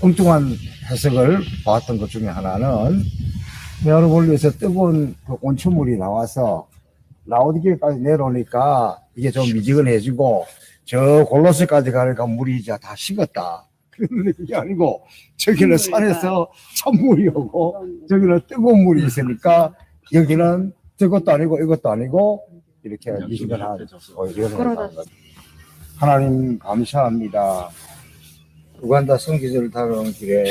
엉뚱한 해석을 봐왔던 것 중에 하나는 여러분에서 뜨거운 그 온천물이 나와서 라오디게까지 내려오니까 이게 좀 미지근해지고 저 골로새까지 가니까 물이 이제 다 식었다. 그런 게 아니고 저기는 산에서 찬물이 오고 저기는 뜨거운 물이 있으니까 여기는 저것도 아니고 이것도 아니고 이렇게 미지근한 이런 거죠. 하나님 감사합니다. 우간다 성지를 다루는 길에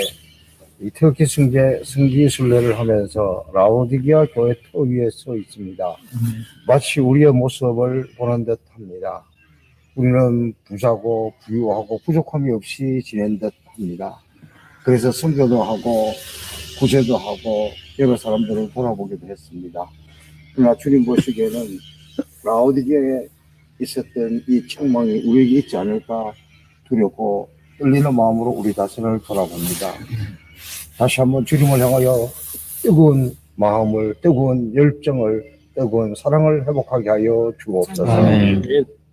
이 터키 성지순례를 하면서 라오디게아 교회 터 위에 서 있습니다. 마치 우리의 모습을 보는 듯 합니다. 우리는 부자고 부유하고 부족함이 없이 지낸 듯 합니다. 그래서 선교도 하고 구제도 하고 여러 사람들을 돌아보기도 했습니다. 그러나 주님 보시기에는 라오디게아에 있었던 이 책망이 우리에게 있지 않을까 두렵고 떨리는 마음으로 우리 자신을 돌아봅니다. 다시 한번 주님을 향하여 뜨거운 마음을, 뜨거운 열정을, 뜨거운 사랑을 회복하게 하여 주옵소서. 아멘.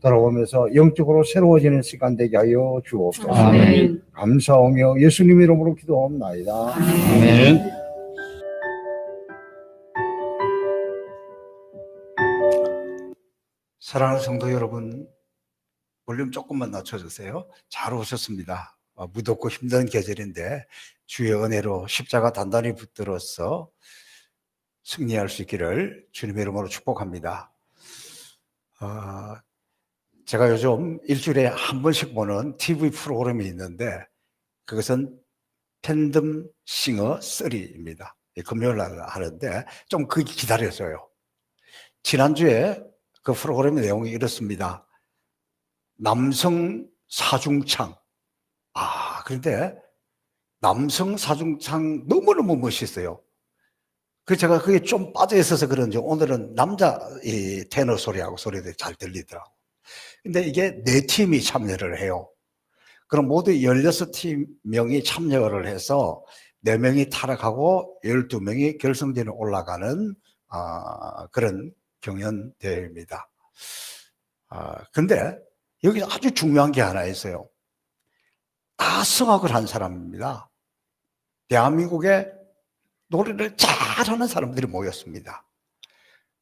돌아오면서 영적으로 새로워지는 시간 되게 하여 주옵소서. 아멘. 감사하며 예수님 이름으로 기도합나이다. 아멘. 사랑하는 성도 여러분, 볼륨 조금만 낮춰주세요. 잘 오셨습니다. 무덥고 힘든 계절인데 주의 은혜로 십자가 단단히 붙들어서 승리할 수 있기를 주님의 이름으로 축복합니다. 제가 요즘 일주일에 한 번씩 보는 TV 프로그램이 있는데 그것은 팬덤 싱어 3입니다. 금요일 날 하는데 좀 기다렸어요. 지난주에 그 프로그램의 내용이 이렇습니다. 남성 사중창. 그런데 남성 사중창 너무너무 멋있어요. 그래서 제가 그게 좀 빠져 있어서 그런지 오늘은 남자 이 테너 소리하고 소리들이 잘 들리더라고요. 근데 이게 4팀이 참여를 해요. 그럼 모두 16명이 참여를 해서 4명이 타락하고 12명이 결승전에 올라가는 그런 경연대회입니다. 근데 여기서 아주 중요한 게 하나 있어요. 다 성악을 한 사람입니다. 대한민국에 노래를 잘하는 사람들이 모였습니다.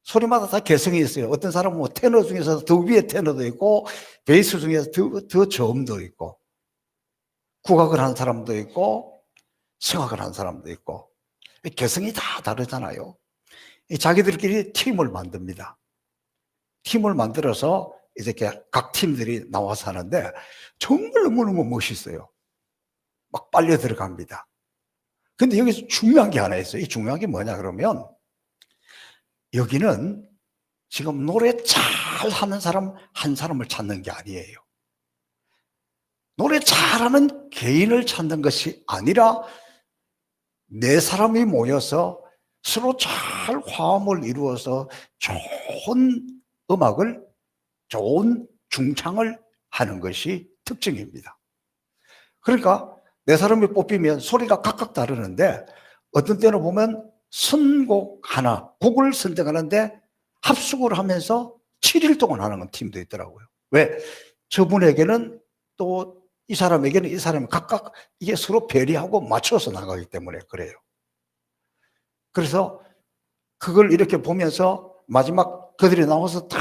소리마다 다 개성이 있어요. 어떤 사람은 뭐 테너 중에서 더 위에 테너도 있고 베이스 중에서 더 저음도 있고 국악을 하는 사람도 있고 성악을 하는 사람도 있고 개성이 다 다르잖아요. 자기들끼리 팀을 만듭니다. 팀을 만들어서 이렇게 각 팀들이 나와서 하는데 정말 너무너무 멋있어요. 막 빨려 들어갑니다. 근데 여기서 중요한 게 하나 있어요. 이 중요한 게 뭐냐 그러면 여기는 지금 노래 잘하는 사람 한 사람을 찾는 게 아니에요. 노래 잘하는 개인을 찾는 것이 아니라 4사람이 모여서 서로 잘 화음을 이루어서 좋은 음악을, 좋은 중창을 하는 것이 특징입니다. 그러니까 4사람이 뽑히면 소리가 각각 다르는데 어떤 때는 보면 선곡 하나, 곡을 선정하는데 합숙을 하면서 7일 동안 하는 팀도 있더라고요. 왜? 저분에게는 또 이 사람에게는 이 사람이 각각 이게 서로 배려하고 맞춰서 나가기 때문에 그래요. 그래서 그걸 이렇게 보면서 마지막 그들이 나와서 다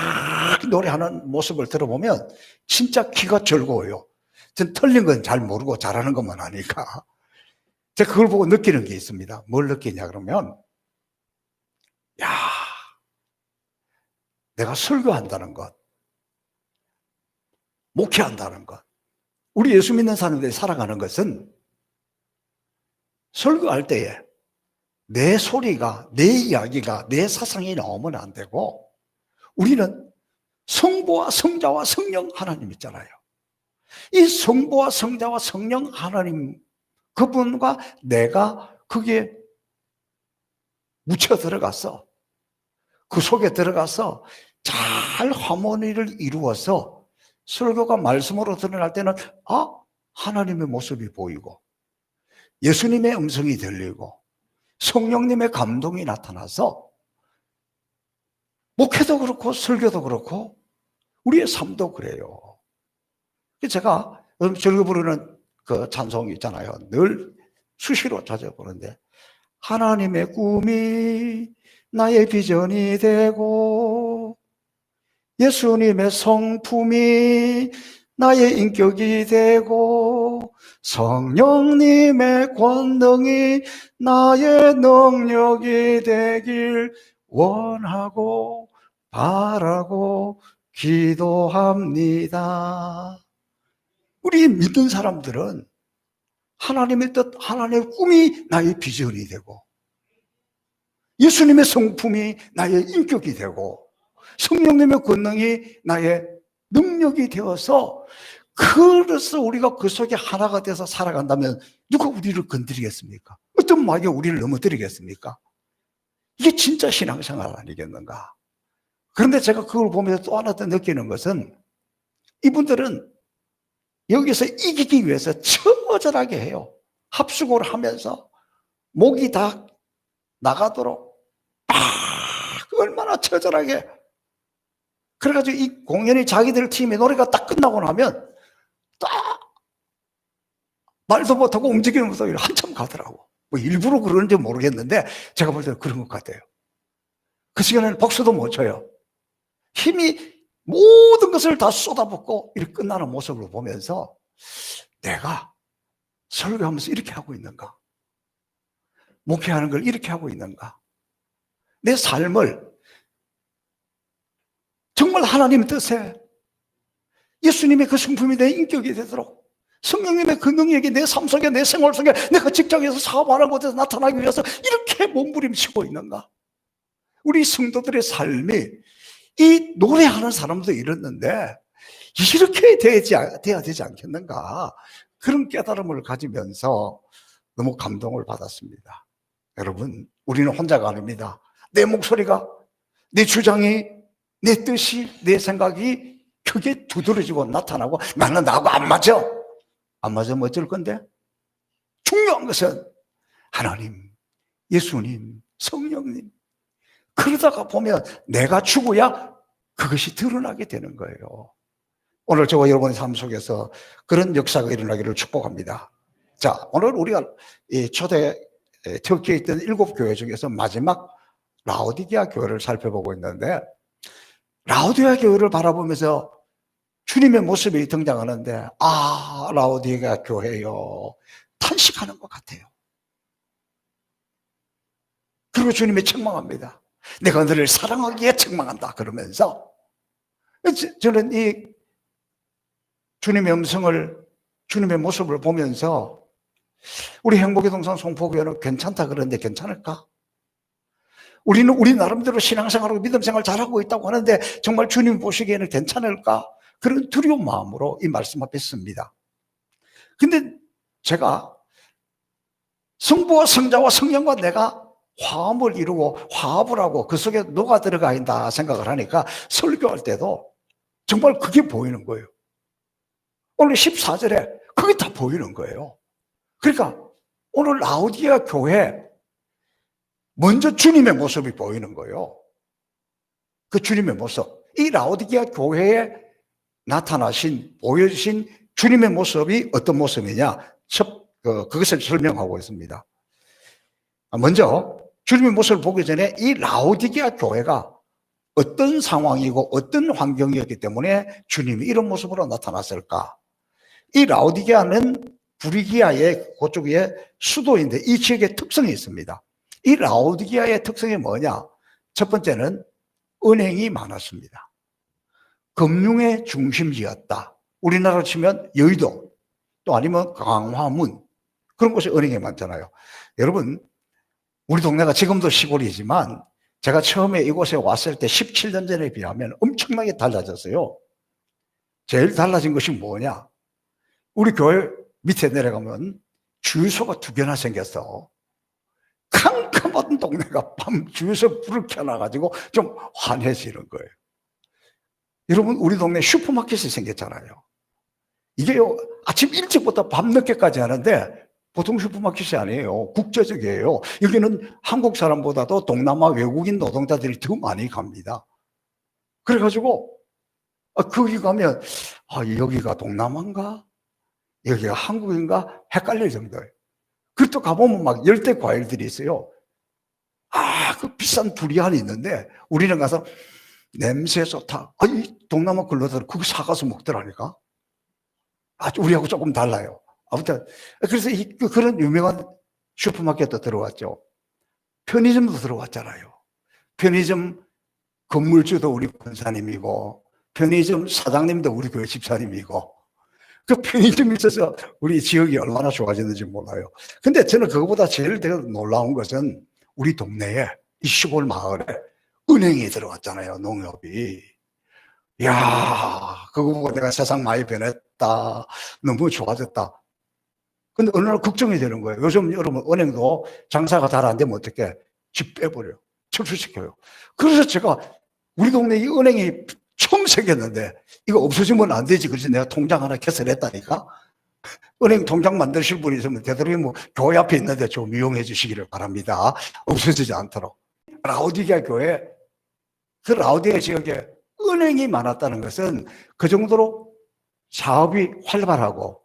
노래하는 모습을 들어보면 진짜 귀가 즐거워요. 전 틀린 건 잘 모르고 잘하는 것만 하니까. 제가 그걸 보고 느끼는 게 있습니다. 뭘 느끼냐 그러면 야, 내가 설교한다는 것, 목회한다는 것, 우리 예수 믿는 사람들이 살아가는 것은 설교할 때에 내 소리가, 내 이야기가, 내 사상이 나오면 안 되고 우리는 성부와 성자와 성령 하나님 있잖아요. 이 성부와 성자와 성령 하나님 그분과 내가 거기에 묻혀 들어가서 그 속에 들어가서 잘 하모니를 이루어서 설교가 말씀으로 드러날 때는 하나님의 모습이 보이고 예수님의 음성이 들리고 성령님의 감동이 나타나서 목회도 그렇고 설교도 그렇고 우리의 삶도 그래요. 제가 설교 부르는 그 찬송이 있잖아요. 늘 수시로 찾아보는데, 하나님의 꿈이 나의 비전이 되고 예수님의 성품이 나의 인격이 되고 성령님의 권능이 나의 능력이 되길 원하고 바라고 기도합니다. 우리 믿는 사람들은 하나님의 뜻, 하나님의 꿈이 나의 비전이 되고 예수님의 성품이 나의 인격이 되고 성령님의 권능이 나의 능력이 되어서, 그래서 우리가 그 속에 하나가 돼서 살아간다면 누가 우리를 건드리겠습니까? 어떤 마귀가 우리를 넘어뜨리겠습니까? 이게 진짜 신앙생활 아니겠는가? 그런데 제가 그걸 보면서 또 하나 더 느끼는 것은, 이분들은 여기서 이기기 위해서 처절하게 해요. 합숙을 하면서 목이 다 나가도록 얼마나 처절하게. 그래가지고 이 공연이 자기들 팀의 노래가 딱 끝나고 나면 딱 말도 못하고 움직이는 모습이 한참 가더라고. 뭐 일부러 그러는지 모르겠는데 제가 볼 때는 그런 것 같아요. 그 시간에는 박수도 못 쳐요. 힘이 모든 것을 다 쏟아붓고 이렇게 끝나는 모습을 보면서 내가 설교하면서 이렇게 하고 있는가? 목회하는 걸 이렇게 하고 있는가? 내 삶을 정말 하나님의 뜻에 예수님의 그 성품이 내 인격이 되도록 성령님의 그 능력이 내 삶 속에, 내 생활 속에, 내가 직장에서 사업하는 곳에서 나타나기 위해서 이렇게 몸부림치고 있는가? 우리 성도들의 삶이, 이 노래하는 사람도 이랬는데 이렇게 돼야 되지 않겠는가? 그런 깨달음을 가지면서 너무 감동을 받았습니다. 여러분, 우리는 혼자가 아닙니다. 내 목소리가, 내 주장이, 내 뜻이, 내 생각이 크게 두드러지고 나타나고 나는 나하고 안 맞아. 안 맞으면 어쩔 건데? 중요한 것은 하나님, 예수님, 성령님. 그러다가 보면 내가 죽어야 그것이 드러나게 되는 거예요. 오늘 저와 여러분의 삶 속에서 그런 역사가 일어나기를 축복합니다. 자, 오늘 우리가 초대 터키에 있던 7교회 중에서 마지막 라오디게아 교회를 살펴보고 있는데, 라오디게아 교회를 바라보면서 주님의 모습이 등장하는데, 아, 라오디게아 교회요, 탄식하는 것 같아요. 그리고 주님이 책망합니다. 내가 너를 사랑하기에 책망한다 그러면서, 저는 이 주님의 음성을, 주님의 모습을 보면서 우리 행복의 동산 송포교회는 괜찮다 그러는데 괜찮을까? 우리는 우리 나름대로 신앙생활하고 믿음생활 잘하고 있다고 하는데 정말 주님 보시기에는 괜찮을까? 그런 두려운 마음으로 이 말씀 앞에 씁니다. 근데 제가 성부와 성자와 성령과 내가 화합을 이루고 화합을 하고 그 속에 녹아 들어가 있다 생각을 하니까 설교할 때도 정말 그게 보이는 거예요. 오늘 14절에 그게 다 보이는 거예요. 그러니까 오늘 라오디게아 교회 먼저 주님의 모습이 보이는 거예요. 그 주님의 모습, 이 라오디게아 교회에 나타나신, 보여주신 주님의 모습이 어떤 모습이냐, 그것을 설명하고 있습니다. 먼저 주님의 모습을 보기 전에 이 라오디게아 교회가 어떤 상황이고 어떤 환경이었기 때문에 주님이 이런 모습으로 나타났을까? 이 라오디게아는 부리기아의 그쪽의 수도인데 이 지역의 특성이 있습니다. 이 라오디게아의 특성이 뭐냐? 첫 번째는 은행이 많았습니다. 금융의 중심지였다. 우리나라로 치면 여의도, 또 아니면 강화문, 그런 곳에 은행이 많잖아요. 여러분, 우리 동네가 지금도 시골이지만 제가 처음에 이곳에 왔을 때 17년 전에 비하면 엄청나게 달라졌어요. 제일 달라진 것이 뭐냐? 우리 교회 밑에 내려가면 주유소가 2개나 생겼어. 캄캄한 동네가 밤 주유소 불을 켜놔가지고 좀 환해지는 거예요. 여러분, 우리 동네 슈퍼마켓이 생겼잖아요. 이게요, 아침 일찍부터 밤 늦게까지 하는데 보통 슈퍼마켓이 아니에요. 국제적이에요. 여기는 한국 사람보다도 동남아 외국인 노동자들이 더 많이 갑니다. 그래가지고 거기 가면 여기가 동남아인가? 여기가 한국인가 헷갈릴 정도예요. 그리고 또 가보면 막 열대 과일들이 있어요. 그 비싼 두리안이 있는데 우리는 가서 냄새 좋다. 이 동남아 근로자들 그거 사가서 먹더라니까. 우리하고 조금 달라요. 아무튼 그래서 그런 유명한 슈퍼마켓도 들어왔죠. 편의점도 들어왔잖아요. 편의점 건물주도 우리 권사님이고 편의점 사장님도 우리 교회 집사님이고 그 편의점이 있어서 우리 지역이 얼마나 좋아졌는지 몰라요. 근데 저는 그거보다 제일 놀라운 것은 우리 동네에 이 시골 마을에 은행이 들어왔잖아요. 농협이. 이야, 그거 보고 내가 세상 많이 변했다. 너무 좋아졌다. 근데 어느 날 걱정이 되는 거예요. 요즘 여러분 은행도 장사가 잘 안 되면 어떻게 집 빼버려요. 철수시켜요. 그래서 제가 우리 동네 이 은행이 처음 생겼는데 이거 없어지면 안 되지. 그래서 내가 통장 하나 개설했다니까. 은행 통장 만드실 분이 있으면 되도록이면 뭐 교회 앞에 있는데 좀 이용해 주시기를 바랍니다. 없어지지 않도록. 라오디게아 교회, 그 라오디게아 지역에 은행이 많았다는 것은 그 정도로 사업이 활발하고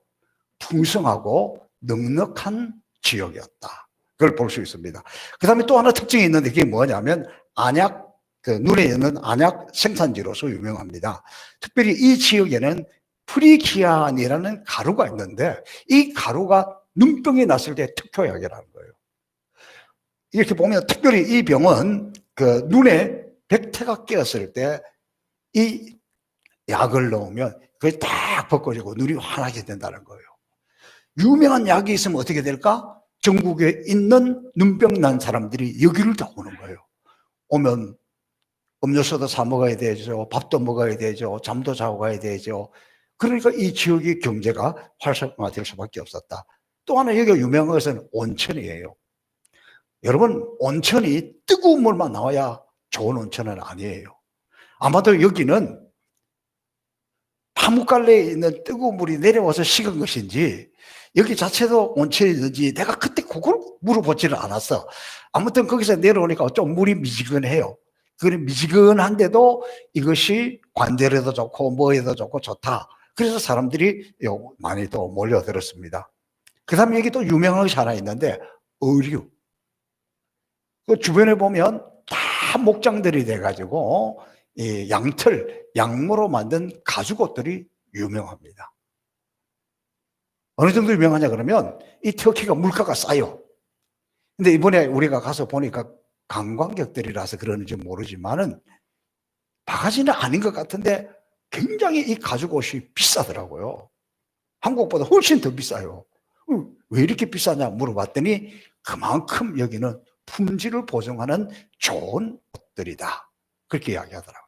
풍성하고 넉넉한 지역이었다. 그걸 볼 수 있습니다. 그 다음에 또 하나 특징이 있는데 그게 뭐냐면 안약, 눈에 있는 안약 생산지로서 유명합니다. 특별히 이 지역에는 프리기안이라는 가루가 있는데 이 가루가 눈병이 났을 때 특효약이라는 거예요. 이렇게 보면 특별히 이 병은 그 눈에 백태가 끼었을 때 이 약을 넣으면 그게 딱 벗겨지고 눈이 환하게 된다는 거예요. 유명한 약이 있으면 어떻게 될까? 전국에 있는 눈병 난 사람들이 여기를 다 오는 거예요. 오면 음료수도 사 먹어야 되죠. 밥도 먹어야 되죠. 잠도 자고 가야 되죠. 그러니까 이 지역의 경제가 활성화될 수밖에 없었다. 또 하나 여기가 유명한 것은 온천이에요. 여러분, 온천이 뜨거운 물만 나와야 좋은 온천은 아니에요. 아마도 여기는 파묵갈래에 있는 뜨거운 물이 내려와서 식은 것인지 여기 자체도 온천이든지 내가 그때 그걸 물어보지는 않았어. 아무튼 거기서 내려오니까 좀 물이 미지근해요. 그래 미지근한데도 이것이 관절에도 좋고 뭐에도 좋고 좋다. 그래서 사람들이 많이 또 몰려들었습니다. 그 다음에 여기 또 유명한 것이 하나 있는데 의류. 그 주변에 보면 다 목장들이 돼가지고 이 양털, 양모로 만든 가죽옷들이 유명합니다. 어느 정도 유명하냐 그러면 이 터키가 물가가 싸요. 근데 이번에 우리가 가서 보니까 관광객들이라서 그러는지 모르지만은 바가지는 아닌 것 같은데 굉장히 이 가죽옷이 비싸더라고요. 한국보다 훨씬 더 비싸요. 왜 이렇게 비싸냐 물어봤더니 그만큼 여기는 품질을 보증하는 좋은 옷들이다. 그렇게 이야기하더라고요.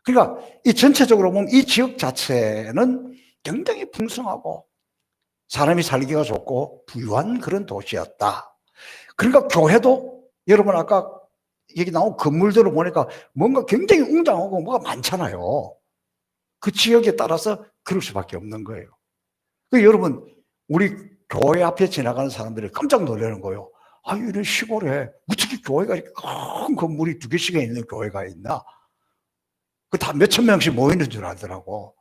그러니까 이 전체적으로 보면 이 지역 자체는 굉장히 풍성하고 사람이 살기가 좋고 부유한 그런 도시였다. 그러니까 교회도 여러분 아까 여기 나온 건물들을 보니까 뭔가 굉장히 웅장하고 뭐가 많잖아요. 그 지역에 따라서 그럴 수밖에 없는 거예요. 여러분 우리 교회 앞에 지나가는 사람들이 깜짝 놀라는 거예요. 이런 시골에 어떻게 교회가 이렇게 큰 건물이 2개씩이나 있는 교회가 있나? 그 다 몇천 명씩 모이는 줄 알더라고.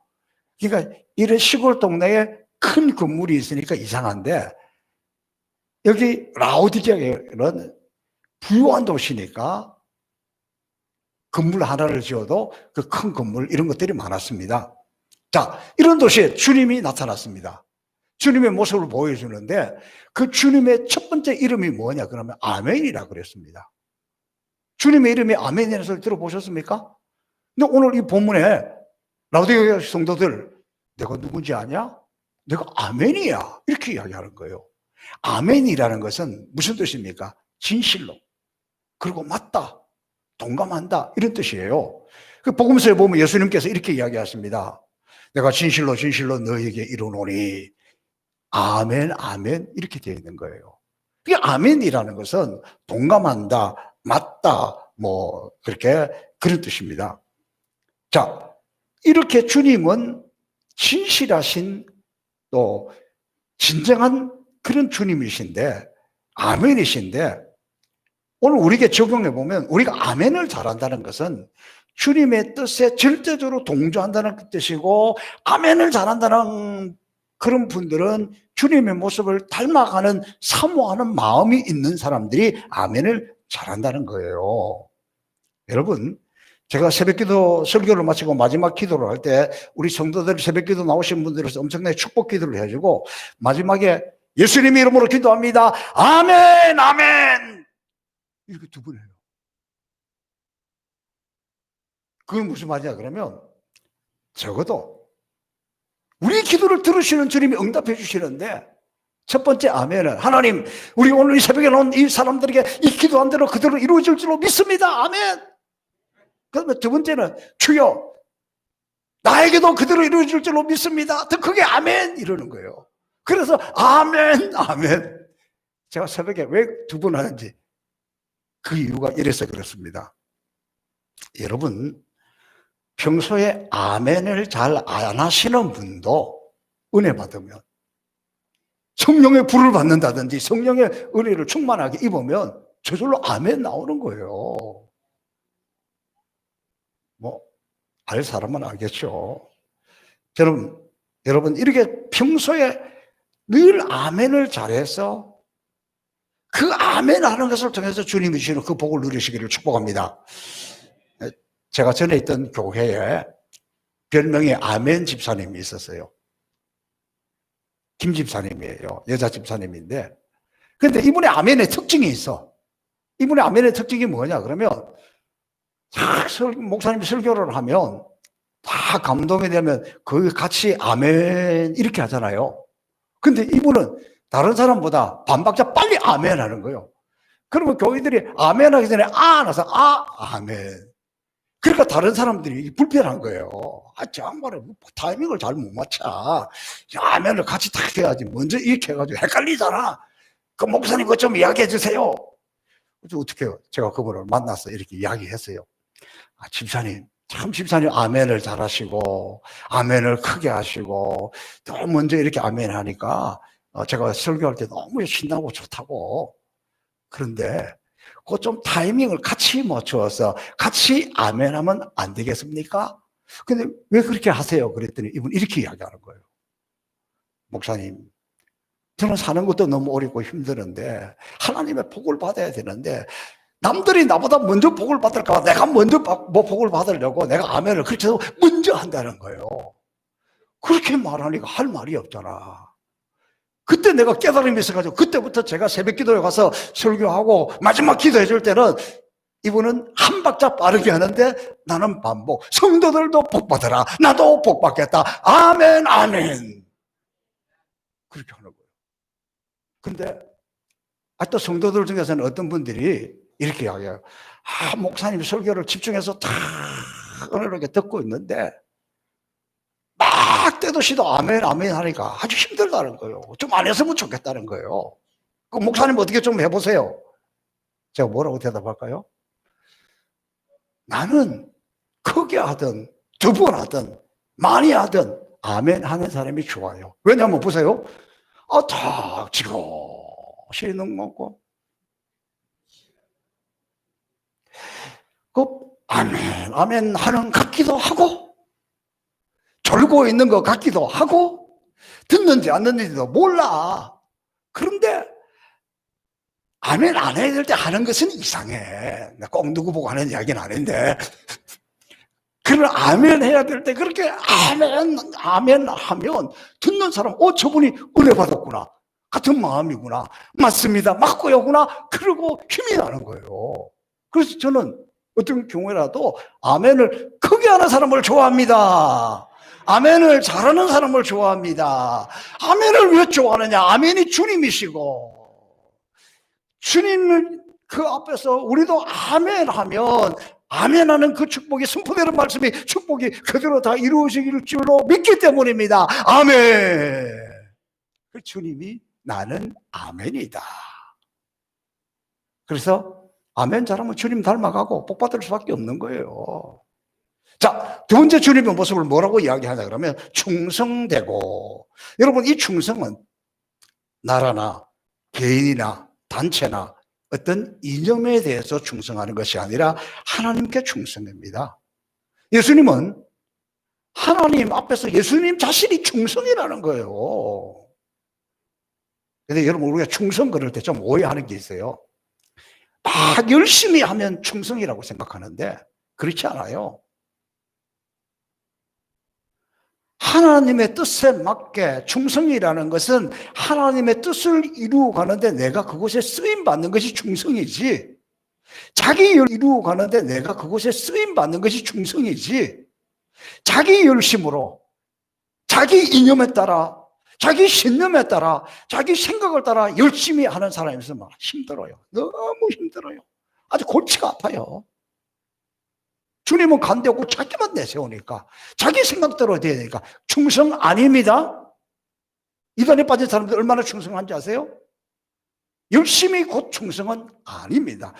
그러니까 이런 시골 동네에 큰 건물이 있으니까 이상한데 여기 라오디게아는 부유한 도시니까 건물 하나를 지어도 그 큰 건물 이런 것들이 많았습니다. 자, 이런 도시에 주님이 나타났습니다. 주님의 모습을 보여주는데 그 주님의 첫 번째 이름이 뭐냐 그러면 아멘이라고 그랬습니다. 주님의 이름이 아멘이라는 소리 들어보셨습니까? 근데 오늘 이 본문에 라오디게아 성도들 내가 누군지 아냐? 내가 아멘이야 이렇게 이야기하는 거예요. 아멘이라는 것은 무슨 뜻입니까? 진실로 그리고 맞다 동감한다 이런 뜻이에요. 그 복음서에 보면 예수님께서 이렇게 이야기하십니다. 내가 진실로 진실로 너에게 이르노니 아멘 아멘 이렇게 되어 있는 거예요. 이 아멘이라는 것은 동감한다 맞다 뭐 그렇게 그런 뜻입니다. 자, 이렇게 주님은 진실하신 또 진정한 그런 주님이신데 아멘이신데 오늘 우리에게 적용해 보면 우리가 아멘을 잘한다는 것은 주님의 뜻에 절대적으로 동조한다는 뜻이고 아멘을 잘한다는 그런 분들은 주님의 모습을 닮아가는 사모하는 마음이 있는 사람들이 아멘을 잘한다는 거예요. 여러분, 제가 새벽기도 설교를 마치고 마지막 기도를 할 때 우리 성도들 새벽기도 나오신 분들에서 엄청나게 축복 기도를 해주고 마지막에 예수님 이름으로 기도합니다. 아멘, 아멘. 이렇게 두 번 해요. 그건 무슨 말이냐 그러면 적어도 우리 기도를 들으시는 주님이 응답해 주시는데 첫 번째 아멘은 하나님, 우리 오늘 이 새벽에 나온 이 사람들에게 이 기도한 대로 그대로 이루어질 줄로 믿습니다. 아멘. 그러면 두 번째는 주여, 나에게도 그대로 이루어질 줄로 믿습니다. 더 크게 아멘 이러는 거예요. 그래서 아멘, 아멘. 제가 새벽에 왜 두 번 하는지 그 이유가 이래서 그렇습니다. 여러분, 평소에 아멘을 잘 안 하시는 분도 은혜 받으면 성령의 불을 받는다든지 성령의 은혜를 충만하게 입으면 저절로 아멘 나오는 거예요. 뭐 알 사람은 알겠죠. 저는 여러분 이렇게 평소에 늘 아멘을 잘해서 그 아멘 하는 것을 통해서 주님이 주시는 그 복을 누리시기를 축복합니다. 제가 전에 있던 교회에 별명이 아멘 집사님이 있었어요. 김 집사님이에요. 여자 집사님인데. 근데 이분의 아멘의 특징이 있어. 이분의 아멘의 특징이 뭐냐 그러면 목사님이 설교를 하면 다 감동이 되면 거기 같이 아멘 이렇게 하잖아요. 근데 이분은 다른 사람보다 반박자 빨리 아멘 하는 거예요. 그러면 교인들이 아멘 하기 전에 나서 아멘. 그러니까 다른 사람들이 불편한 거예요. 저 양반은 타이밍을 잘 못 맞춰. 아멘을 같이 딱 해야지. 먼저 이렇게 해가지고 헷갈리잖아. 그 목사님 그것 좀 이야기해 주세요. 그래서 어떻게 해요? 제가 그분을 만나서 이렇게 이야기했어요. 집사님, 참 집사님 아멘을 잘하시고 아멘을 크게 하시고 또 먼저 이렇게 아멘 하니까 제가 설교할 때 너무 신나고 좋다고. 그런데 그 좀 타이밍을 같이 맞춰서 같이 아멘 하면 안 되겠습니까? 근데 왜 그렇게 하세요? 그랬더니 이분 이렇게 이야기하는 거예요. 목사님, 저는 사는 것도 너무 어렵고 힘드는데 하나님의 복을 받아야 되는데 남들이 나보다 먼저 복을 받을까 봐 내가 먼저 복을 받으려고 내가 아멘을 그렇게 해서 먼저 한다는 거예요. 그렇게 말하니까 할 말이 없잖아. 그때 내가 깨달음이 있어가지고 그때부터 제가 새벽 기도에 가서 설교하고 마지막 기도해 줄 때는 이분은 한 박자 빠르게 하는데 나는 반복. 성도들도 복 받으라. 나도 복 받겠다. 아멘, 아멘. 그렇게 하는 거예요. 근데 또 성도들 중에서는 어떤 분들이 이렇게 이야기해요. 목사님 설교를 집중해서 다 은혜롭게 듣고 있는데 막 때도 시도 아멘 아멘 하니까 아주 힘들다는 거예요. 좀 안 했으면 좋겠다는 거예요. 그 목사님 어떻게 좀 해보세요. 제가 뭐라고 대답할까요? 나는 크게 하든 두 번 하든 많이 하든 아멘 하는 사람이 좋아요. 왜냐하면 보세요. 탁 지그시 능 먹고 그 아멘 아멘 하는 것 같기도 하고 졸고 있는 것 같기도 하고 듣는지 안 듣는지도 몰라. 그런데 아멘 안 해야 될 때 하는 것은 이상해. 꼭 누구 보고 하는 이야기는 아닌데 그러나 아멘 해야 될 때 그렇게 아멘 하면 듣는 사람 저분이 은혜 받았구나. 같은 마음이구나. 맞습니다. 맞고요구나. 그러고 힘이 나는 거예요. 그래서 저는 어떤 경우에라도 아멘을 크게 하는 사람을 좋아합니다. 아멘을 잘하는 사람을 좋아합니다. 아멘을 왜 좋아하느냐? 아멘이 주님이시고 주님을 그 앞에서 우리도 아멘 하면 아멘하는 그 축복이 선포되는 말씀이 축복이 그대로 다 이루어지길 줄로 믿기 때문입니다. 아멘. 그 주님이 나는 아멘이다. 그래서 아멘 잘하면 주님 닮아가고 복받을 수밖에 없는 거예요. 자, 두 번째 주님의 모습을 뭐라고 이야기하냐 그러면 충성되고. 여러분 이 충성은 나라나 개인이나 단체나 어떤 이념에 대해서 충성하는 것이 아니라 하나님께 충성입니다. 예수님은 하나님 앞에서 예수님 자신이 충성이라는 거예요. 근데 여러분, 우리가 충성 그럴 때 좀 오해하는 게 있어요. 막 열심히 하면 충성이라고 생각하는데 그렇지 않아요. 하나님의 뜻에 맞게 충성이라는 것은 하나님의 뜻을 이루어 가는데 내가 그곳에 쓰임 받는 것이 충성이지, 자기 열 이루어 가는데 내가 그곳에 쓰임 받는 것이 충성이지, 자기 열심으로 자기 이념에 따라 자기 신념에 따라 자기 생각을 따라 열심히 하는 사람이 있으면 힘들어요. 너무 힘들어요. 아주 골치가 아파요. 주님은 간대고 자기만 내세우니까, 자기 생각대로 돼야 되니까 충성 아닙니다. 이단에 빠진 사람들 얼마나 충성한지 아세요? 열심히 곧 충성은 아닙니다.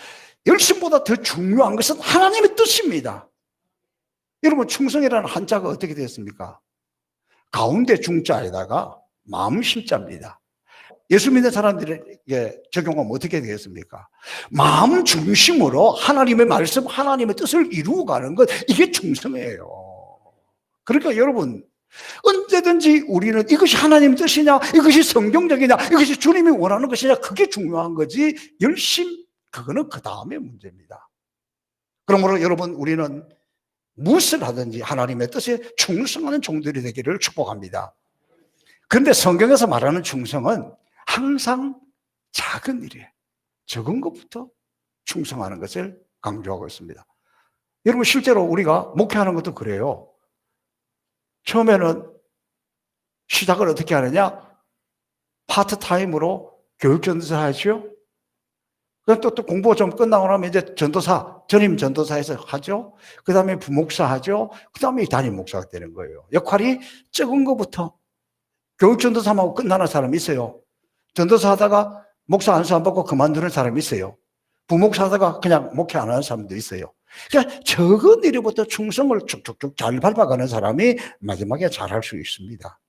열심보다 더 중요한 것은 하나님의 뜻입니다. 여러분, 충성이라는 한자가 어떻게 되었습니까? 가운데 중자에다가 마음 심자입니다. 예수 믿는 사람들에게 적용하면 어떻게 되겠습니까? 마음 중심으로 하나님의 말씀, 하나님의 뜻을 이루어가는 것, 이게 충성이에요. 그러니까 여러분, 언제든지 우리는 이것이 하나님의 뜻이냐, 이것이 성경적이냐, 이것이 주님이 원하는 것이냐, 그게 중요한 거지, 열심, 그거는 그 다음의 문제입니다. 그러므로 여러분, 우리는 무엇을 하든지 하나님의 뜻에 충성하는 종들이 되기를 축복합니다. 그런데 성경에서 말하는 충성은 항상 작은 일이에요. 적은 것부터 충성하는 것을 강조하고 있습니다. 여러분, 실제로 우리가 목회하는 것도 그래요. 처음에는 시작을 어떻게 하느냐? 파트타임으로 교육전도사 하죠. 또 공부가 좀 끝나고 나면 이제 전도사, 전임 전도사에서 하죠. 그 다음에 부목사 하죠. 그 다음에 담임 목사가 되는 거예요. 역할이 적은 것부터. 교육전도사하고 끝나는 사람이 있어요. 전도사 하다가 목사 안수 안 받고 그만두는 사람이 있어요. 부목사 하다가 그냥 목회 안 하는 사람도 있어요. 그러니까 적은 일부터 충성을 쭉쭉쭉 잘 밟아가는 사람이 마지막에 잘할 수 있습니다.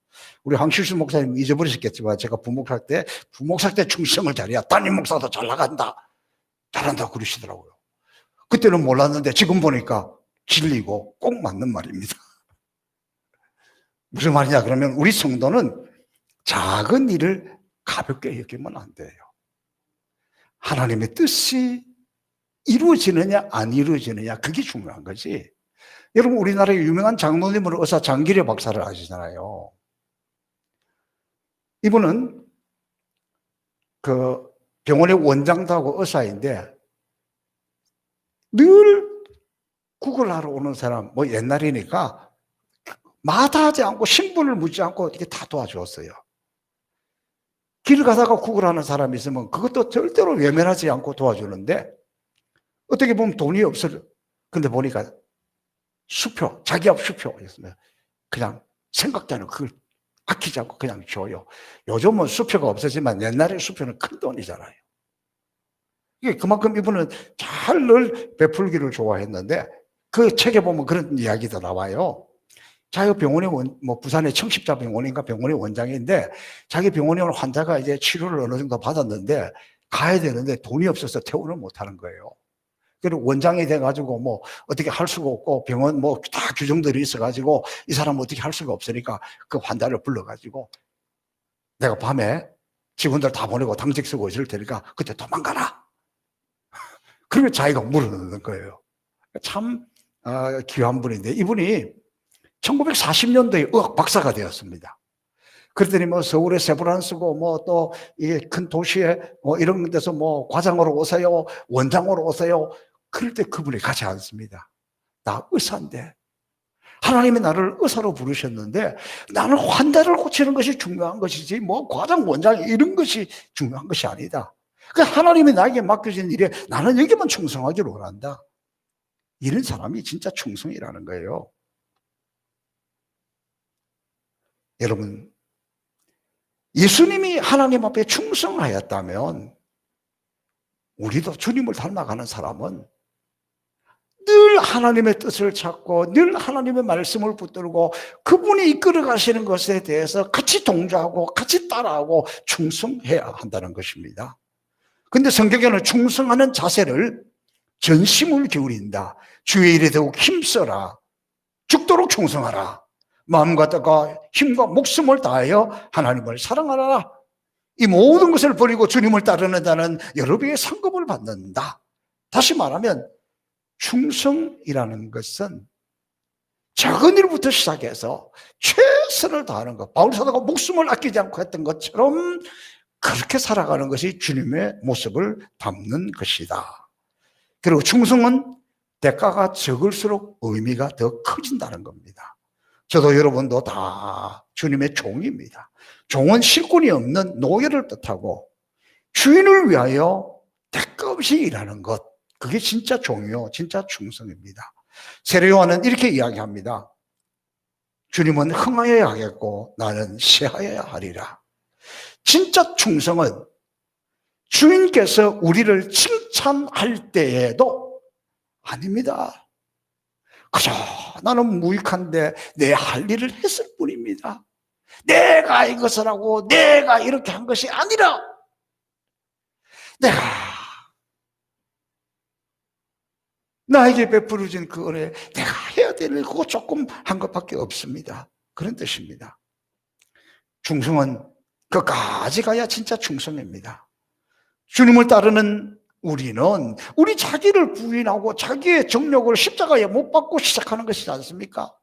우리 황실수 목사님 잊어버리셨겠지만 제가 부목사 때 충성을 잘해야 담임 목사도 잘 나간다, 잘한다고 그러시더라고요. 그때는 몰랐는데 지금 보니까 진리고 꼭 맞는 말입니다. 무슨 말이냐 그러면, 우리 성도는 작은 일을 가볍게 여기면 안 돼요. 하나님의 뜻이 이루어지느냐 안 이루어지느냐, 그게 중요한 거지. 여러분, 우리나라의 유명한 장로님으로 의사 장기려 박사를 아시잖아요. 이분은 그 병원의 원장도 하고 의사인데 늘 구걸하러 오는 사람, 뭐 옛날이니까 마다하지 않고 신분을 묻지 않고 이렇게 다 도와주었어요. 길 가다가 구걸하는 사람이 있으면 그것도 절대로 외면하지 않고 도와주는데, 어떻게 보면 돈이 없어요. 근데 보니까 수표, 자기 앞 수표였으면 그냥 생각대로 그걸 아끼지 않고 그냥 줘요. 요즘은 수표가 없어지만 옛날에 수표는 큰 돈이잖아요. 이게 그만큼 이분은 잘 늘 베풀기를 좋아했는데, 그 책에 보면 그런 이야기도 나와요. 자기가 병원의 부산의 청십자병원인가 병원의 원장인데, 자기 병원에 온 환자가 이제 치료를 어느 정도 받았는데 가야 되는데 돈이 없어서 퇴원을 못 하는 거예요. 그리고 원장이 돼가지고 어떻게 할 수가 없고, 병원 다 규정들이 있어가지고 이 사람 어떻게 할 수가 없으니까 그 환자를 불러가지고, 내가 밤에 직원들 다 보내고 당직 쓰고 있을 테니까 그때 도망가라. 그러면 자기가 물어넣는 거예요. 참 귀한 분인데, 이분이 1940년도에 의학 박사가 되었습니다. 그랬더니 서울의 세브란스고 또 이 큰 도시에 이런 데서 과장으로 오세요, 원장으로 오세요. 그럴 때 그분이 가지 않습니다. 나 의사인데, 하나님이 나를 의사로 부르셨는데 나는 환자를 고치는 것이 중요한 것이지 과장, 원장 이런 것이 중요한 것이 아니다. 그러니까 하나님이 나에게 맡겨진 일에 나는 여기만 충성하기를 원한다. 이런 사람이 진짜 충성이라는 거예요. 여러분, 예수님이 하나님 앞에 충성하였다면 우리도 주님을 닮아가는 사람은 늘 하나님의 뜻을 찾고 늘 하나님의 말씀을 붙들고 그분이 이끌어 가시는 것에 대해서 같이 동조하고 같이 따라하고 충성해야 한다는 것입니다. 그런데 성경에는 충성하는 자세를 전심을 기울인다, 주의 일에 더욱 힘써라, 죽도록 충성하라, 마음과 뜻과 힘과 목숨을 다하여 하나님을 사랑하라. 이 모든 것을 버리고 주님을 따르는 자는 여러 배의 상급을 받는다. 다시 말하면 충성이라는 것은 작은 일부터 시작해서 최선을 다하는 것, 바울 사도가 목숨을 아끼지 않고 했던 것처럼 그렇게 살아가는 것이 주님의 모습을 담는 것이다. 그리고 충성은 대가가 적을수록 의미가 더 커진다는 겁니다. 저도 여러분도 다 주님의 종입니다. 종은 실권이 없는 노예를 뜻하고 주인을 위하여 대가 없이 일하는 것, 그게 진짜 종이요, 진짜 충성입니다. 세례 요한은 이렇게 이야기합니다. 주님은 흥하여야 하겠고 나는 쇠하여야 하리라. 진짜 충성은 주인께서 우리를 칭찬할 때에도 아닙니다. 그저 나는 무익한데 내 할 일을 했을 뿐입니다. 내가 이것을 하고 내가 이렇게 한 것이 아니라 내가 나에게 베풀어진 그 은혜, 내가 해야 될 일 그거 조금 한 것밖에 없습니다. 그런 뜻입니다. 충성은 끝까지 가야 진짜 충성입니다. 주님을 따르는 우리는 우리 자기를 부인하고 자기의 정력을 십자가에 못 박고 시작하는 것이지 않습니까?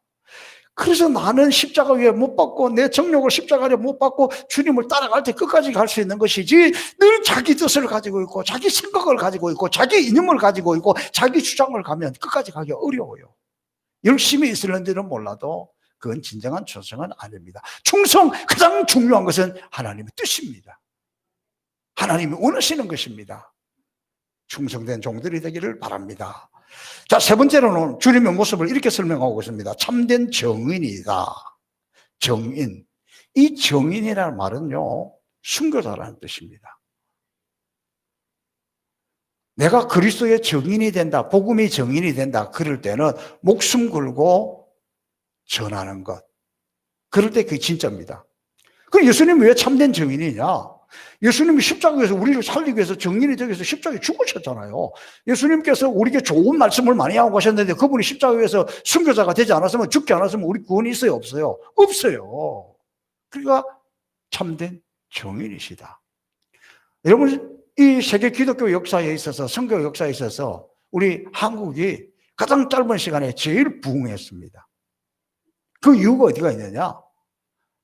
그래서 나는 십자가 위에 못 박고 내 정력을 십자가에 못 박고 주님을 따라갈 때 끝까지 갈 수 있는 것이지, 늘 자기 뜻을 가지고 있고 자기 생각을 가지고 있고 자기 이념을 가지고 있고 자기 주장을 가면 끝까지 가기 어려워요. 열심히 있을는지는 몰라도 그건 진정한 충성은 아닙니다. 충성, 가장 중요한 것은 하나님의 뜻입니다. 하나님이 원하시는 것입니다. 충성된 종들이 되기를 바랍니다. 자, 세 번째로는 주님의 모습을 이렇게 설명하고 있습니다. 참된 정인이다. 정인. 이 정인이라는 말은요, 순교자라는 뜻입니다. 내가 그리스도의 정인이 된다, 복음이 정인이 된다, 그럴 때는 목숨 걸고 전하는 것. 그럴 때 그게 진짜입니다. 그럼 예수님이 왜 참된 정인이냐? 예수님이 십자가에서 우리를 살리기 위해서 정인이 되기 위해서 십자가에 죽으셨잖아요. 예수님께서 우리에게 좋은 말씀을 많이 하고 가셨는데 그분이 십자가에서 순교자가 되지 않았으면, 죽지 않았으면 우리 구원이 있어요, 없어요? 없어요. 그러니까 참된 정인이시다. 여러분, 이 세계 기독교 역사에 있어서, 선교 역사에 있어서 우리 한국이 가장 짧은 시간에 제일 부흥했습니다. 그 이유가 어디가 있느냐?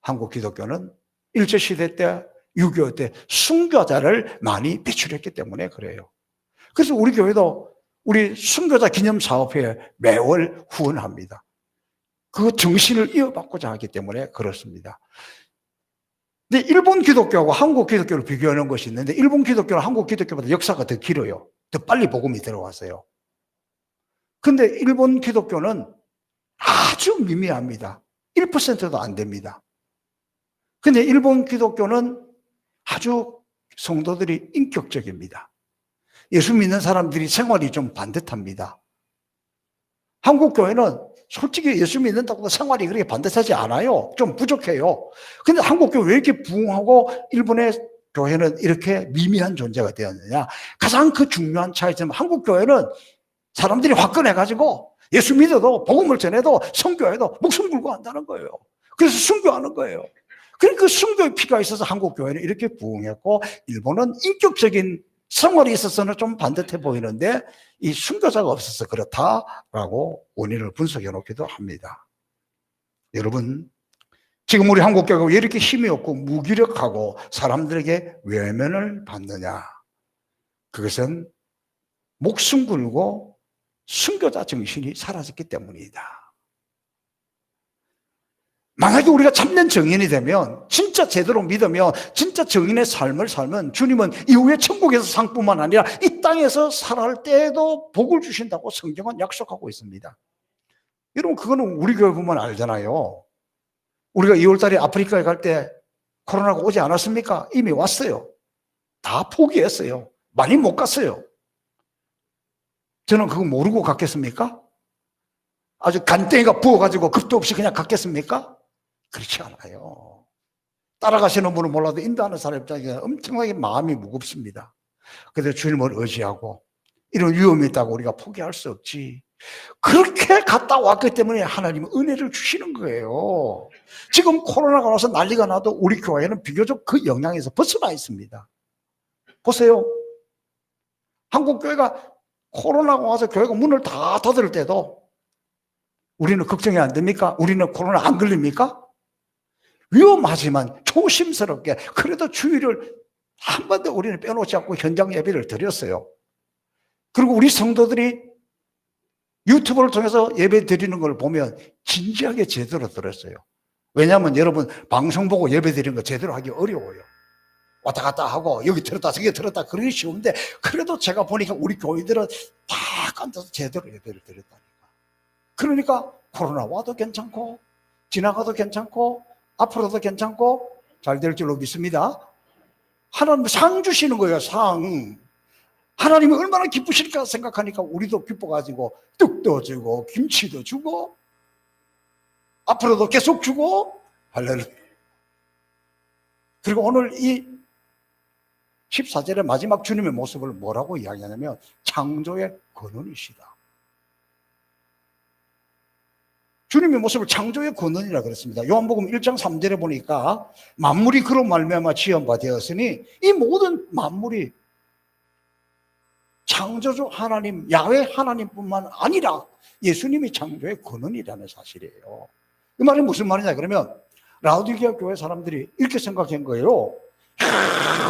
한국 기독교는 일제시대 때, 6.25 때 순교자를 많이 배출했기 때문에 그래요. 그래서 우리 교회도 우리 순교자 기념사업회에 매월 후원합니다. 그 정신을 이어받고자 하기 때문에 그렇습니다. 근데 일본 기독교하고 한국 기독교를 비교하는 것이 있는데, 일본 기독교는 한국 기독교보다 역사가 더 길어요. 더 빨리 복음이 들어왔어요. 근데 일본 기독교는 아주 미미합니다. 1%도 안 됩니다. 근데 일본 기독교는 아주 성도들이 인격적입니다. 예수 믿는 사람들이 생활이 좀 반듯합니다. 한국 교회는 솔직히 예수 믿는다고 생활이 그렇게 반듯하지 않아요. 좀 부족해요. 근데 한국 교회 왜 이렇게 부흥하고 일본의 교회는 이렇게 미미한 존재가 되었느냐? 가장 그 중요한 차이점, 한국 교회는 사람들이 화끈해가지고 예수 믿어도 복음을 전해도 선교해도 목숨 걸고 한다는 거예요. 그래서 순교하는 거예요. 그러니까 순교의 피가 있어서 한국 교회는 이렇게 부흥했고, 일본은 인격적인 생활이 있어서는 좀 반듯해 보이는데 이 순교자가 없어서 그렇다라고 원인을 분석해 놓기도 합니다. 여러분, 지금 우리 한국 교회가 왜 이렇게 힘이 없고 무기력하고 사람들에게 외면을 받느냐? 그것은 목숨 걸고 순교자 정신이 사라졌기 때문이다. 만약에 우리가 참된 정인이 되면, 진짜 제대로 믿으며 진짜 정인의 삶을 살면 주님은 이후에 천국에서 상뿐만 아니라 이 땅에서 살아갈 때에도 복을 주신다고 성경은 약속하고 있습니다. 여러분, 그거는 우리 교회 보면 알잖아요. 우리가 2월 달에 아프리카에 갈 때 코로나가 오지 않았습니까? 이미 왔어요. 다 포기했어요. 많이 못 갔어요. 저는 그거 모르고 갔겠습니까? 아주 간땡이가 부어가지고 겁도 없이 그냥 갔겠습니까? 그렇지 않아요. 따라가시는 분은 몰라도 인도하는 사람 입장에서 엄청나게 마음이 무겁습니다. 그래서 주님을 의지하고, 이런 위험이 있다고 우리가 포기할 수 없지. 그렇게 갔다 왔기 때문에 하나님은 은혜를 주시는 거예요. 지금 코로나가 와서 난리가 나도 우리 교회는 비교적 그 영향에서 벗어나 있습니다. 보세요. 한국 교회가 코로나가 와서 교회가 문을 다 닫을 때도 우리는 걱정이 안 됩니까? 우리는 코로나 안 걸립니까? 위험하지만 조심스럽게 그래도 주의를 한 번도 우리는 빼놓지 않고 현장 예배를 드렸어요. 그리고 우리 성도들이 유튜브를 통해서 예배 드리는 걸 보면 진지하게 제대로 들었어요. 왜냐하면 여러분 방송 보고 예배 드리는 거 제대로 하기 어려워요. 왔다 갔다 하고 여기 들었다 저기 들었다 그러기 쉬운데 그래도 제가 보니까 우리 교회들은 다 앉아서 제대로 예배를 드렸다니까. 그러니까 코로나 와도 괜찮고 지나가도 괜찮고 앞으로도 괜찮고 잘 될 줄로 믿습니다. 하나님 상 주시는 거예요. 상. 하나님이 얼마나 기쁘실까 생각하니까 우리도 기뻐가지고 떡도 주고 김치도 주고 앞으로도 계속 주고 할렐루야. 그리고 오늘 이 14절의 마지막 주님의 모습을 뭐라고 이야기하냐면 창조의 근원이시다. 주님의 모습을 창조의 근원이라 그랬습니다. 요한복음 1장 3절에 보니까 만물이 그로 말미암아 지은 바 되었으니 이 모든 만물이 창조주 하나님, 야훼 하나님뿐만 아니라 예수님이 창조의 근원이라는 사실이에요. 이 말이 무슨 말이냐 그러면 라우디게아 교회 사람들이 이렇게 생각한 거예요.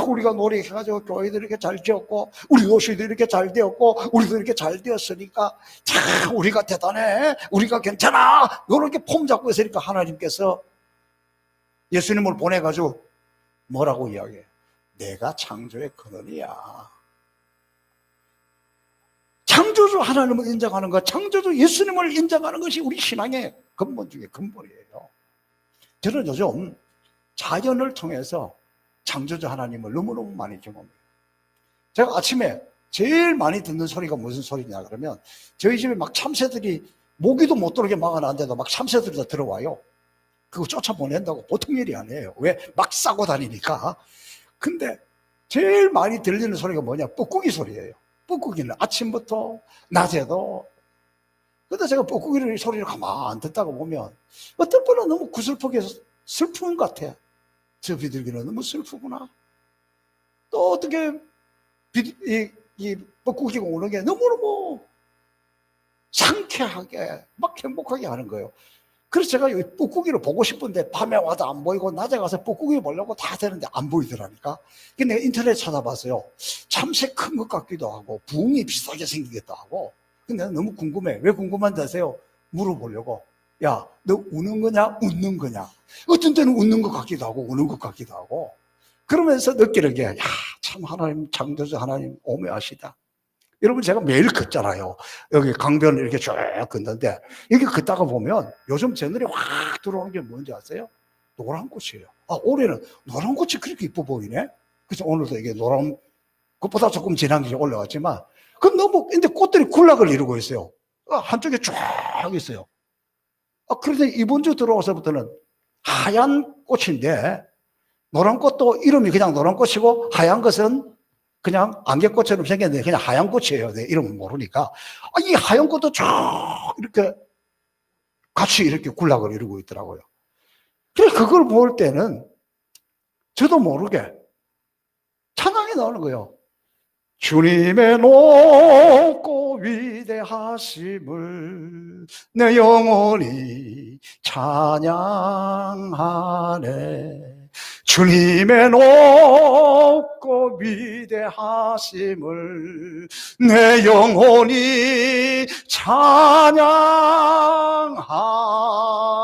우리가 노력해가지고 교회도 이렇게 잘 지었고 우리 도시도 이렇게 잘 되었고 우리도 이렇게 잘 되었으니까 참 우리가 대단해, 우리가 괜찮아, 이렇게 폼 잡고 있으니까 하나님께서 예수님을 보내가지고 뭐라고 이야기해? 내가 창조의 근원이야. 창조주 하나님을 인정하는 것, 창조주 예수님을 인정하는 것이 우리 신앙의 근본 중에 근본이에요. 저는 요즘 자연을 통해서 창조주 하나님을 너무너무 많이 경험해요. 제가 아침에 제일 많이 듣는 소리가 무슨 소리냐 그러면 저희 집에 막 참새들이 모기도 못 들어오게 막아놨는데도 막 참새들이 다 들어와요. 그거 쫓아보낸다고 보통 일이 아니에요. 왜? 막 싸고 다니니까. 근데 제일 많이 들리는 소리가 뭐냐? 뻐꾸기 소리예요. 뻐꾸기는 아침부터 낮에도. 근데 제가 뻐꾸기를 소리를 가만 듣다가 보면 어떤 분은 너무 구슬프게 슬픈 것 같아. 저 비둘기는 너무 슬프구나. 또 어떻게 이 뻐꾸기가 오는 게 너무너무 상쾌하게 막 행복하게 하는 거예요. 그래서 제가 이 뻐꾸기를 보고 싶은데 밤에 와도 안 보이고 낮에 가서 뻐꾸기 보려고 다 되는데 안 보이더라니까. 근데 내가 인터넷 찾아봤어요. 참새 큰 것 같기도 하고 붕이 비슷하게 생기기도 하고. 근데 너무 궁금해. 왜 궁금한지 아세요? 물어보려고. 야, 너 우는 거냐 웃는 거냐? 어떤 때는 웃는 것 같기도 하고 우는 것 같기도 하고. 그러면서 느끼는 게, 야, 참 하나님 창조주 하나님 오묘하시다. 여러분 제가 매일 걷잖아요. 여기 강변을 이렇게 쭉 걷는데 여기 걷다가 보면 요즘 제 눈에 확 들어오는 게 뭔지 아세요? 노란 꽃이에요. 아, 올해는 노란 꽃이 그렇게 이뻐 보이네. 그래서 오늘도 이게 노란 꽃보다 조금 진한 게 올라왔지만 그 너무 근데 꽃들이 군락을 이루고 있어요. 한쪽에 쫙 있어요. 그런데 이번 주 들어와서부터는 하얀 꽃인데 노란 꽃도 이름이 그냥 노란 꽃이고 하얀 것은 그냥 안개꽃처럼 생겼는데 그냥 하얀 꽃이에요. 내 이름을 모르니까. 이 하얀 꽃도 쫙 이렇게 같이 이렇게 군락을 이루고 있더라고요. 그래서 그걸 볼 때는 저도 모르게 찬양이 나오는 거예요. 주님의 높고 위대하심을 내 영혼이 찬양하네. 주님의 높고 위대하심을 내 영혼이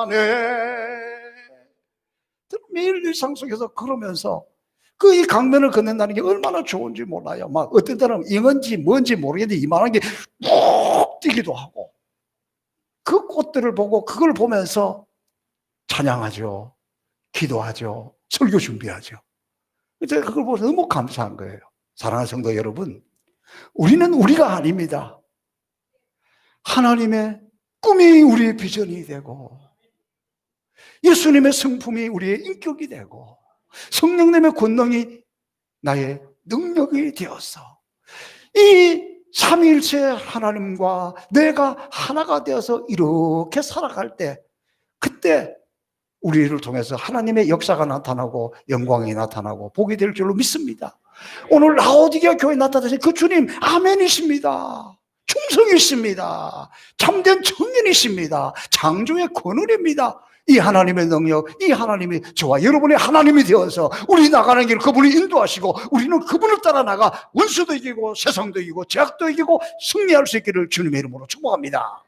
찬양하네. 매일 일상 속에서 그러면서 그 이 강변을 걷는다는 게 얼마나 좋은지 몰라요. 막 어떤 때는 잉은지 뭔지 모르겠는데 이만한 게 푹 뛰기도 하고 그 꽃들을 보고 그걸 보면서 찬양하죠. 기도하죠. 설교 준비하죠. 제가 그걸 보면서 너무 감사한 거예요. 사랑하는 성도 여러분, 우리는 우리가 아닙니다. 하나님의 꿈이 우리의 비전이 되고 예수님의 성품이 우리의 인격이 되고 성령님의 권능이 나의 능력이 되어서 이 삼위일체 하나님과 내가 하나가 되어서 이렇게 살아갈 때, 그때 우리를 통해서 하나님의 역사가 나타나고 영광이 나타나고 복이 될 줄로 믿습니다. 오늘 라오디게아 교회에 나타나신 그 주님 아멘이십니다. 충성이십니다. 참된 청년이십니다. 창조의 권원입니다. 이 하나님의 능력, 이 하나님이 저와 여러분의 하나님이 되어서 우리 나가는 길 그분이 인도하시고 우리는 그분을 따라 나가 원수도 이기고 세상도 이기고 죄악도 이기고 승리할 수 있기를 주님의 이름으로 축복합니다.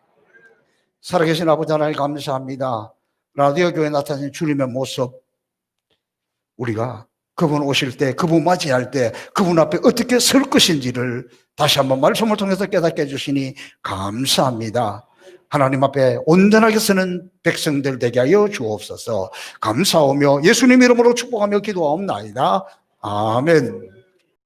살아계신 아버지 하나님 감사합니다. 라디오 교회에 나타나신 주님의 모습, 우리가 그분 오실 때, 그분 맞이할 때 그분 앞에 어떻게 설 것인지를 다시 한번 말씀을 통해서 깨닫게 해주시니 감사합니다. 하나님 앞에 온전하게 서는 백성들 되게 하여 주옵소서. 감사하며 예수님 이름으로 축복하며 기도하옵나이다. 아멘.